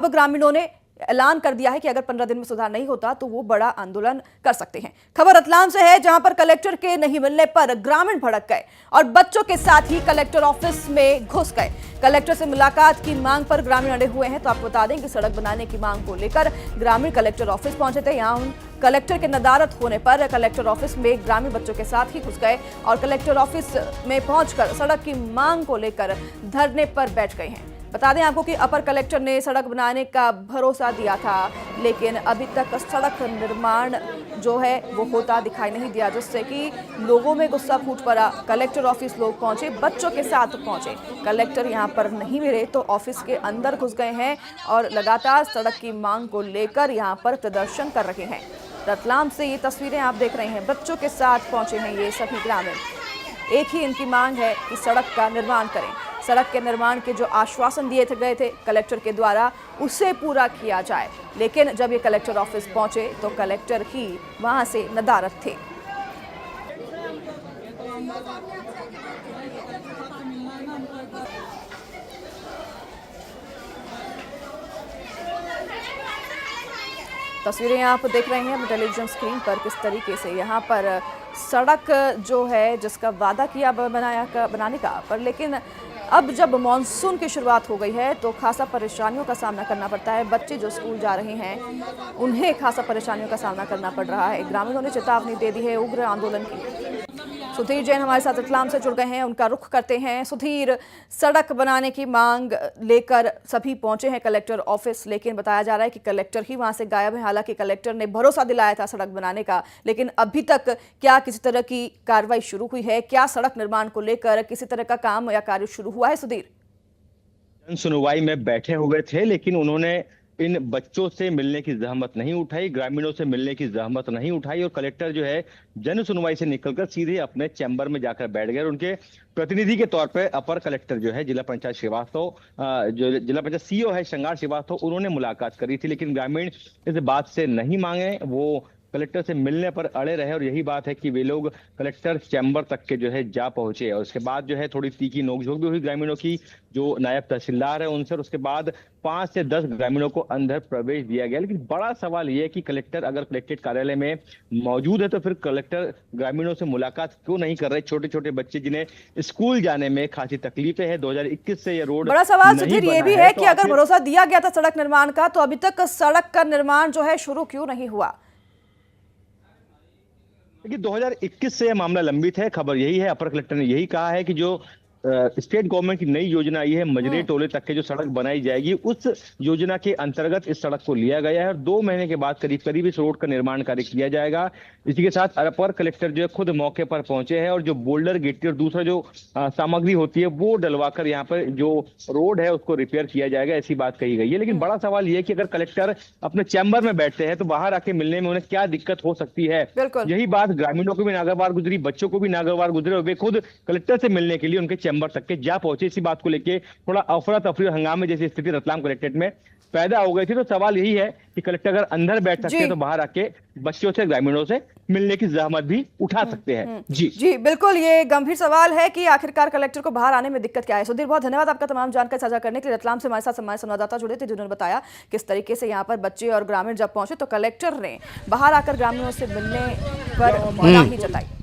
अब ग्रामीणों ने ऐलान कर दिया है कि अगर 15 दिन में सुधार नहीं होता तो वो बड़ा आंदोलन कर सकते हैं। खबर रतलाम से है, जहां पर कलेक्टर के नहीं मिलने पर ग्रामीण भड़क गए और बच्चों के साथ ही कलेक्टर ऑफिस में घुस गए। कलेक्टर से मुलाकात की मांग पर ग्रामीण अड़े हुए हैं। तो आपको बता दें कि सड़क बनाने की मांग को लेकर ग्रामीण कलेक्टर ऑफिस पहुंचे थे। यहां कलेक्टर के नदारत होने पर कलेक्टर ऑफिस में ग्रामीण बच्चों के साथ ही घुस गए और कलेक्टर ऑफिस में पहुंचकर सड़क की मांग को लेकर धरने पर बैठ गए हैं। बता दें आपको कि अपर कलेक्टर ने सड़क बनाने का भरोसा दिया था, लेकिन अभी तक सड़क निर्माण जो है वो होता दिखाई नहीं दिया, जिससे कि लोगों में गुस्सा फूट पड़ा। कलेक्टर ऑफिस लोग पहुंचे, बच्चों के साथ पहुंचे। कलेक्टर यहां पर नहीं मिले तो ऑफिस के अंदर घुस गए हैं और लगातार सड़क की मांग को लेकर यहां पर प्रदर्शन कर रहे हैं। रतलाम से ये तस्वीरें आप देख रहे हैं, बच्चों के साथ पहुंचे हैं ये सभी ग्रामीण। एक ही इनकी मांग है कि सड़क का निर्माण करें। सड़क के निर्माण के जो आश्वासन दिए गए थे कलेक्टर के द्वारा, उसे पूरा किया जाए। लेकिन जब ये कलेक्टर ऑफिस पहुंचे तो कलेक्टर ही वहां से नदारत थे। तस्वीरें आप देख रहे हैं टेलीविजन स्क्रीन पर किस तरीके से यहाँ पर सड़क जो है जिसका वादा किया बनाने का, पर लेकिन अब जब मॉनसून की शुरुआत हो गई है तो खासा परेशानियों का सामना करना पड़ता है। बच्चे जो स्कूल जा रहे हैं उन्हें खासा परेशानियों का सामना करना पड़ रहा है। ग्रामीणों ने चेतावनी दे दी है उग्र आंदोलन की। सुधीर जैन हमारे साथ रतलाम से जुड़ गए हैं, उनका रुख करते हैं। सुधीर, सड़क बनाने की मांग लेकर सभी पहुंचे हैं कलेक्टर ऑफिस, लेकिन बताया जा रहा है कि कलेक्टर ही वहां से गायब है। हालांकि कलेक्टर ने भरोसा दिलाया था सड़क बनाने का, लेकिन अभी तक क्या किसी तरह की कार्रवाई शुरू हुई है? क्या सड़क निर्माण को लेकर किसी तरह का काम या कार्य शुरू हुआ है? सुधीर, जन सुनवाई में बैठे हुए थे, लेकिन उन्होंने इन बच्चों से मिलने की जहमत नहीं उठाई, ग्रामीणों से मिलने की जहमत नहीं उठाई और कलेक्टर जो है जन सुनवाई से निकलकर सीधे अपने चैम्बर में जाकर बैठ गए। उनके प्रतिनिधि के तौर पे अपर कलेक्टर जो है जिला पंचायत श्रीवास्तव, जो जिला पंचायत सीईओ है श्रृंगार श्रीवास्तव, उन्होंने मुलाकात करी थी, लेकिन ग्रामीण इस बात से नहीं मांगे। वो कलेक्टर से मिलने पर अड़े रहे और यही बात है कि वे लोग कलेक्टर चैम्बर तक के जो है जा पहुंचे और उसके बाद जो है थोड़ी तीखी नोकझोंक भी हुई ग्रामीणों की, जो नायब तहसीलदार है उनसे, और उसके बाद 5 से 10 ग्रामीणों को अंदर प्रवेश दिया गया। लेकिन बड़ा सवाल यह है कि कलेक्टर अगर कलेक्ट्रेट कार्यालय में मौजूद है तो फिर कलेक्टर ग्रामीणों से मुलाकात क्यों नहीं कर रहे? छोटे छोटे बच्चे जिन्हें स्कूल जाने में खासी तकलीफें है, 2021 से ये रोड बड़ा सवाल सुधीर ये भी है कि तो अगर भरोसा दिया गया था सड़क निर्माण का, तो अभी तक सड़क का निर्माण जो है शुरू क्यों नहीं हुआ? देखिए 2021 से यह मामला लंबित है। खबर यही है, अपर कलेक्टर ने यही कहा है कि जो स्टेट गवर्नमेंट की नई योजना आई है मजरे टोले तक के जो सड़क बनाई जाएगी, उस योजना के अंतर्गत इस सड़क को लिया गया है और 2 महीने के बाद करीब करीब इस रोड का निर्माण कार्य किया जाएगा। इसी के साथ अपर कलेक्टर जो है खुद मौके पर पहुंचे हैं और जो बोल्डर गिट्टी और दूसरा जो सामग्री होती है वो डलवाकर यहाँ पर जो रोड है उसको रिपेयर किया जाएगा, ऐसी बात कही गई है। लेकिन बड़ा सवाल ये है कि अगर कलेक्टर अपने चैम्बर में बैठते हैं तो बाहर आके मिलने में उन्हें क्या दिक्कत हो सकती है? यही बात ग्रामीणों को भी नागवार गुजरी, बच्चों को भी नागवार गुजरे और वे खुद कलेक्टर से मिलने के लिए उनके चैम्बर तक के जा पहुंचे। इसी बात को लेके थोड़ा अफरा तफरी और हंगामे जैसी स्थिति रतलाम कलेक्टेट में पैदा हो गई थी। तो सवाल यही है कि कलेक्टर अगर अंदर बैठ सकते हैं तो बाहर आके बच्चों से, ग्रामीणों से मिलने की जहमत भी उठा सकते हैं। जी बिल्कुल, ये गंभीर सवाल है कि आखिरकार कलेक्टर को बाहर आने में दिक्कत क्या है। सुधीर, बहुत धन्यवाद आपका तमाम जानकारी साझा करने के लिए। रतलाम से हमारे साथ हमारे संवाददाता जुड़े थे जिन्होंने बताया किस तरीके से यहाँ पर बच्चे और ग्रामीण जब पहुंचे तो कलेक्टर ने बाहर आकर ग्रामीणों से मिलने पर मनाही जताई।